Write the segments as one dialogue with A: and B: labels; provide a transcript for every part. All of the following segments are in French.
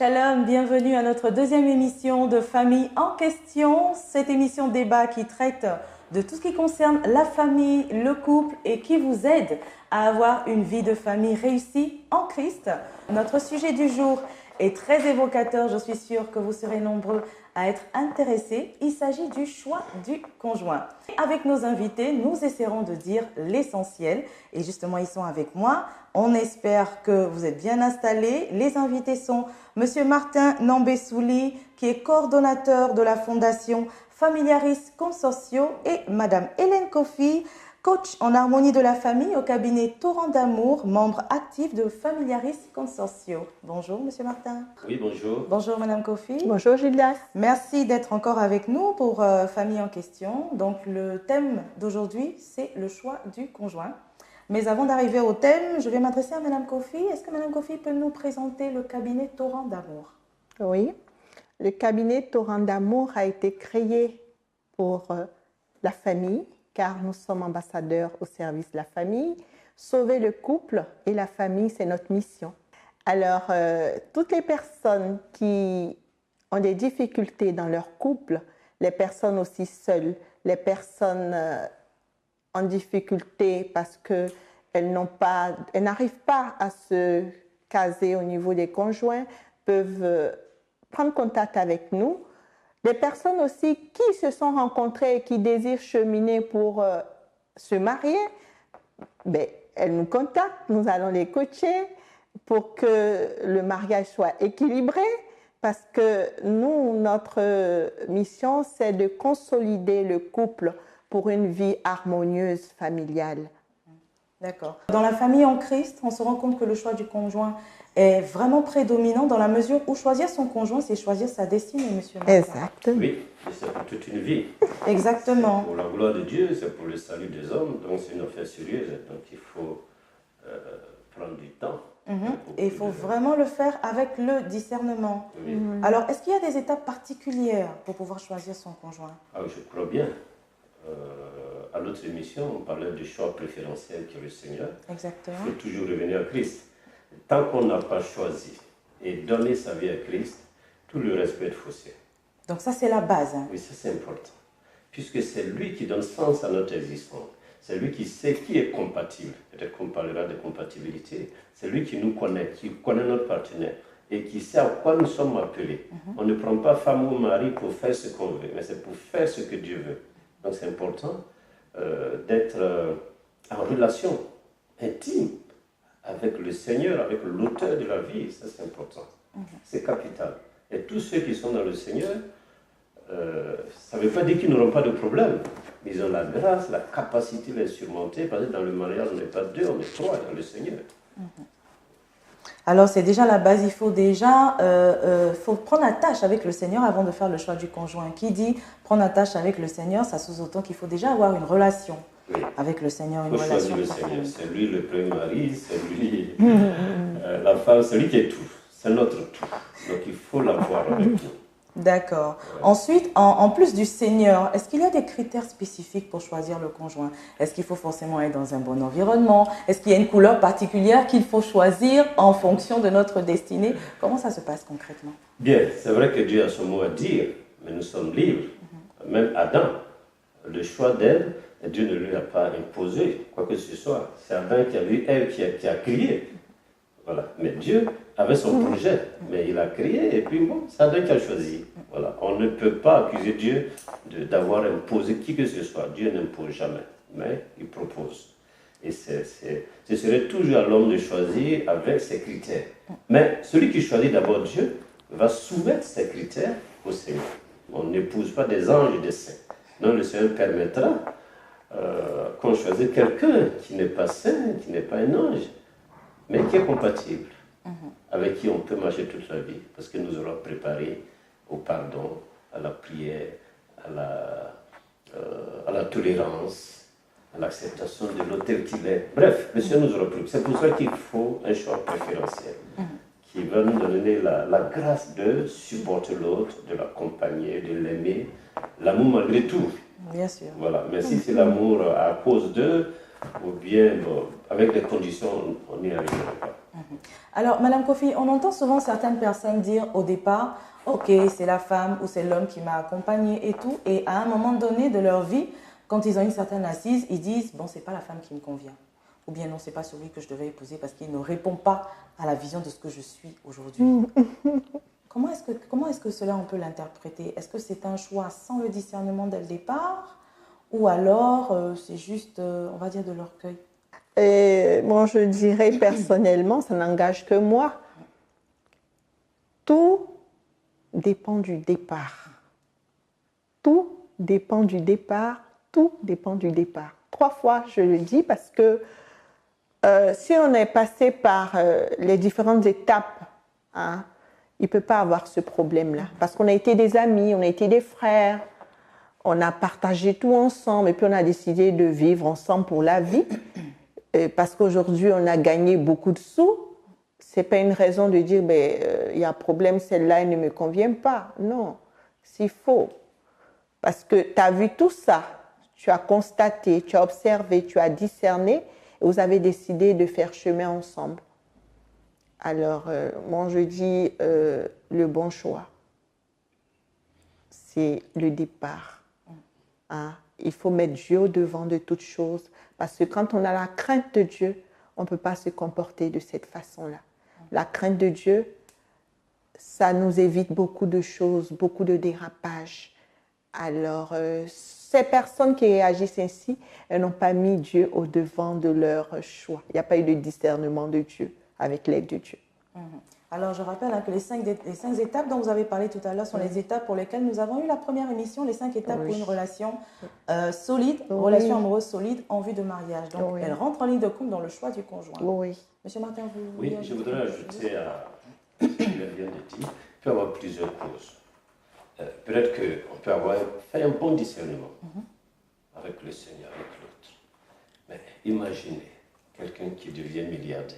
A: Shalom, bienvenue à notre deuxième émission de Famille en question. Cette émission débat qui traite de tout ce qui concerne la famille, le couple et qui vous aide à avoir une vie de famille réussie en Christ. Notre sujet du jour est très évocateur, je suis sûre que vous serez nombreux à être intéressés. Il s'agit du choix du conjoint. Avec nos invités, nous essaierons de dire l'essentiel et justement ils sont avec moi. On espère que vous êtes bien installés. Les invités sont Monsieur Martin Nambessouli, qui est coordonnateur de la Fondation Familiaris Consortio, et Madame Hélène Kofi, coach en harmonie de la famille au cabinet Torrent d'Amour, membre actif de Familiaris Consortio. Bonjour Monsieur Martin.
B: Oui, bonjour.
A: Bonjour Madame Kofi.
C: Bonjour Gildas.
A: Merci d'être encore avec nous pour Famille en question. Donc le thème d'aujourd'hui, c'est le choix du conjoint. Mais avant d'arriver au thème, je vais m'adresser à Madame Kofi. Est-ce que Madame Kofi peut nous présenter le cabinet Torrent d'Amour?
C: Oui, le cabinet Torrent d'Amour a été créé pour la famille, car nous sommes ambassadeurs au service de la famille. Sauver le couple et la famille, c'est notre mission. Alors, toutes les personnes qui ont des difficultés dans leur couple, les personnes aussi seules, les personnes en difficulté parce qu'elles n'arrivent pas à se caser au niveau des conjoints, peuvent prendre contact avec nous. Les personnes aussi qui se sont rencontrées et qui désirent cheminer pour se marier, elles nous contactent, nous allons les coacher pour que le mariage soit équilibré, parce que nous, notre mission, c'est de consolider le couple pour une vie harmonieuse familiale.
A: D'accord. Dans la famille en Christ, on se rend compte que le choix du conjoint est vraiment prédominant dans la mesure où choisir son conjoint, c'est choisir sa destinée, monsieur Martin.
C: Exactement.
B: Oui, c'est pour toute une vie.
A: Exactement.
B: C'est pour la gloire de Dieu, c'est pour le salut des hommes, donc c'est une affaire sérieuse. Donc il faut prendre du temps.
A: Et il faut vraiment le faire avec le discernement.
B: Oui.
A: Alors, est-ce qu'il y a des étapes particulières pour pouvoir choisir son conjoint?
B: Ah, je crois bien. À l'autre émission, on parlait du choix préférentiel qui est le Seigneur.
A: Exactement.
B: Il faut toujours revenir à Christ. Tant qu'on n'a pas choisi et donné sa vie à Christ, tout le reste peut être faussé.
A: Donc ça, c'est la base.
B: Oui, ça c'est important. Puisque c'est lui qui donne sens à notre existence. C'est lui qui sait qui est compatible. Peut-être qu'on parlera de compatibilité. C'est lui qui nous connaît, qui connaît notre partenaire et qui sait à quoi nous sommes appelés. On ne prend pas femme ou mari pour faire ce qu'on veut, mais c'est pour faire ce que Dieu veut. Donc c'est important d'être en relation intime avec le Seigneur, avec l'auteur de la vie. Ça c'est important. C'est capital. Et tous ceux qui sont dans le Seigneur, ça ne veut pas dire qu'ils n'auront pas de problème. Ils ont la grâce, la capacité de les surmonter, parce que dans le mariage, on n'est pas deux, on est trois dans le Seigneur.
A: Alors, c'est déjà la base. Il faut déjà faut prendre attache avec le Seigneur avant de faire le choix du conjoint. Qui dit prendre attache avec le Seigneur, ça sous-entend qu'il faut déjà avoir une relation avec le Seigneur.
B: Il faut choisir le Seigneur. C'est lui le premier mari, c'est lui la femme, c'est lui qui est tout. C'est notre tout. Donc, il faut l'avoir avec nous.
A: D'accord. Ensuite, en plus du Seigneur, est-ce qu'il y a des critères spécifiques pour choisir le conjoint? Est-ce qu'il faut forcément être dans un bon environnement? Est-ce qu'il y a une couleur particulière qu'il faut choisir en fonction de notre destinée? Comment ça se passe concrètement?
B: Bien, c'est vrai que Dieu a son mot à dire, mais nous sommes libres. Même Adam, le choix d'Ève, Dieu ne lui a pas imposé quoi que ce soit. C'est Adam qui a vu Ève qui a crié. Voilà. Mais Dieu avait son projet, mais il a créé et puis bon, c'est Adam qui a choisi. Voilà. On ne peut pas accuser Dieu d'avoir imposé qui que ce soit. Dieu n'impose jamais, mais il propose. Et ce serait toujours à l'homme de choisir avec ses critères. Mais celui qui choisit d'abord Dieu va soumettre ses critères au Seigneur. On n'épouse pas des anges et des saints. Non, le Seigneur permettra qu'on choisisse quelqu'un qui n'est pas saint, qui n'est pas un ange, mais qui est compatible, avec qui on peut marcher toute la vie, parce que nous aurons préparé au pardon, à la prière, à la tolérance, à l'acceptation de l'autre tel qu'il est. Bref, le Seigneur nous aura préparé. C'est pour ça qu'il faut un choix préférentiel, qui va nous donner la grâce de supporter l'autre, de l'accompagner, de l'aimer, l'amour malgré tout.
A: Bien sûr.
B: Voilà, mais si c'est l'amour à cause d'eux, ou bien bon, avec des conditions, on n'y arrivera pas.
A: Alors, Madame Kofi, on entend souvent certaines personnes dire au départ, ok, c'est la femme ou c'est l'homme qui m'a accompagnée et tout, et à un moment donné de leur vie, quand ils ont une certaine assise, ils disent, bon, c'est pas la femme qui me convient. Ou bien non, c'est pas celui que je devais épouser parce qu'il ne répond pas à la vision de ce que je suis aujourd'hui. Comment est-ce que cela on peut l'interpréter? Est-ce que c'est un choix sans le discernement dès le départ ou alors c'est juste, on va dire, de l'orgueil?
C: Moi, je dirais personnellement, ça n'engage que moi. Tout dépend du départ. Tout dépend du départ. Tout dépend du départ. 3 fois, je le dis parce que si on est passé par les différentes étapes, hein, il ne peut pas avoir ce problème-là. Parce qu'on a été des amis, on a été des frères, on a partagé tout ensemble et puis on a décidé de vivre ensemble pour la vie. Et parce qu'aujourd'hui, on a gagné beaucoup de sous. Ce n'est pas une raison de dire il y a un problème, celle-là, elle ne me convient pas. Non, c'est faux. Parce que tu as vu tout ça, tu as constaté, tu as observé, tu as discerné et vous avez décidé de faire chemin ensemble. Alors, moi, je dis le bon choix, c'est le départ. Hein? Il faut mettre Dieu au-devant de toutes choses. Parce que quand on a la crainte de Dieu, on ne peut pas se comporter de cette façon-là. La crainte de Dieu, ça nous évite beaucoup de choses, beaucoup de dérapages. Alors, ces personnes qui réagissent ainsi, elles n'ont pas mis Dieu au-devant de leur choix. Il n'y a pas eu de discernement de Dieu avec l'aide de Dieu.
A: Alors, je rappelle que les 5 étapes dont vous avez parlé tout à l'heure sont les étapes pour lesquelles nous avons eu la première émission, les 5 étapes pour une relation solide, relation amoureuse solide en vue de mariage. Donc, elle rentre en ligne de compte dans le choix du conjoint.
C: Oui.
A: Monsieur Martin, vous...
B: Oui, je voudrais ajouter à ce qu'il vient de dire, il peut y avoir plusieurs causes. Peut-être qu'on peut avoir fait un bon discernement avec le Seigneur, avec l'autre. Mais imaginez quelqu'un qui devient milliardaire.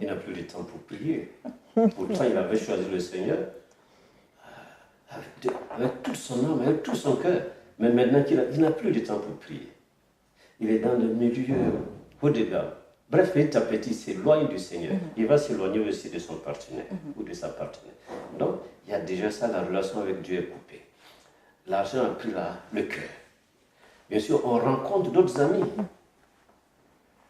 B: Il n'a plus de temps pour prier. Pourtant, il avait choisi le Seigneur avec toute son âme, avec tout son cœur. Mais maintenant qu'il n'a plus de temps pour prier. Il est dans le milieu haut de gamme. Bref, petit à petit, il s'éloigne du Seigneur. Il va s'éloigner aussi de son partenaire ou de sa partenaire. Donc, il y a déjà ça, la relation avec Dieu est coupée. L'argent a pris le cœur. Bien sûr, on rencontre d'autres amis.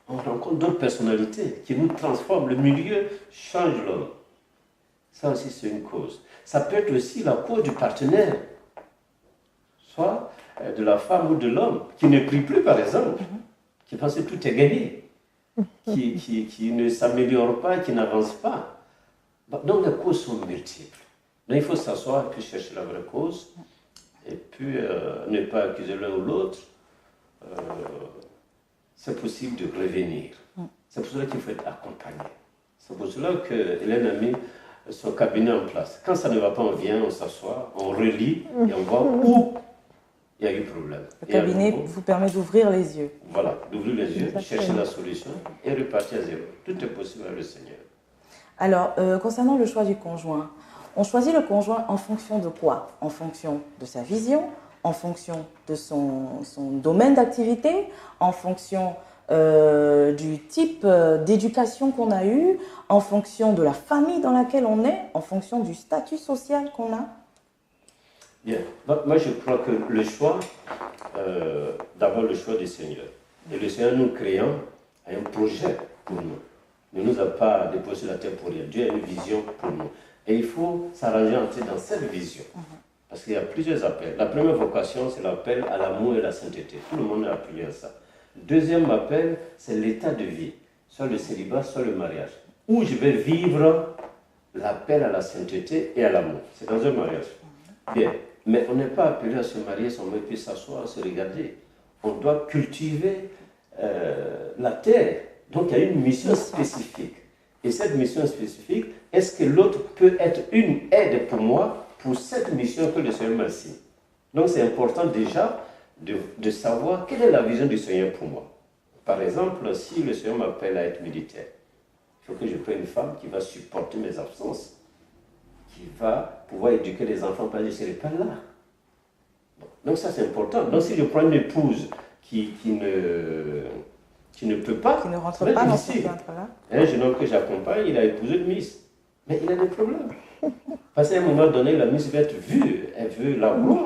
B: On rencontre d'autres personnalités qui nous transforment. Le milieu change l'homme. Ça aussi, c'est une cause. Ça peut être aussi la cause du partenaire. Soit de la femme ou de l'homme qui ne prie plus, par exemple. Qui pense que tout est gagné. Qui ne s'améliore pas, qui n'avance pas. Donc, les causes sont multiples. Donc, il faut s'asseoir et puis chercher la vraie cause. Et puis, ne pas accuser l'un ou l'autre. C'est possible de revenir. C'est pour cela qu'il faut être accompagné. C'est pour cela qu'Hélène a mis son cabinet en place. Quand ça ne va pas, on vient, on s'assoit, on relit et on voit où il y a eu problème.
A: Le cabinet vous permet d'ouvrir les yeux.
B: Voilà, d'ouvrir les yeux, chercher la solution et repartir à zéro. Tout est possible avec le Seigneur.
A: Alors, concernant le choix du conjoint, on choisit le conjoint en fonction de quoi? En fonction de sa vision, en fonction de son domaine d'activité, en fonction du type d'éducation qu'on a eu, en fonction de la famille dans laquelle on est, en fonction du statut social qu'on a.
B: Bien. Moi, je crois que le choix, d'abord le choix du Seigneur. Et le Seigneur nous créant a un projet pour nous. Il ne nous a pas déposé la terre pour rien. Dieu a une vision pour nous. Et il faut s'arranger dans cette vision. Parce qu'il y a plusieurs appels. La première vocation, c'est l'appel à l'amour et à la sainteté. Tout le monde est appelé à ça. Le deuxième appel, c'est l'état de vie. Soit le célibat, soit le mariage. Où je vais vivre l'appel à la sainteté et à l'amour. C'est dans un mariage. Bien. Mais on n'est pas appelé à se marier sans même puis s'asseoir, se regarder. On doit cultiver la terre. Donc il y a une mission spécifique. Et cette mission spécifique, est-ce que l'autre peut être une aide pour moi pour cette mission que le Seigneur m'a assignée? Donc c'est important déjà de savoir quelle est la vision du Seigneur pour moi. Par exemple, si le Seigneur m'appelle à être militaire, il faut que je prenne une femme qui va supporter mes absences, qui va pouvoir éduquer les enfants parce que je ne serai pas là. Donc ça c'est important. Donc si je prends une épouse qui Tu ne peux pas.
A: Qui ne rentre
B: C'est
A: pas dans ce
B: difficile.
A: cadre-là.
B: Un jeune homme que j'accompagne, il a épousé une Miss. Mais il a des problèmes. Parce qu'à un moment donné, la Miss veut être vue. Elle veut la voir.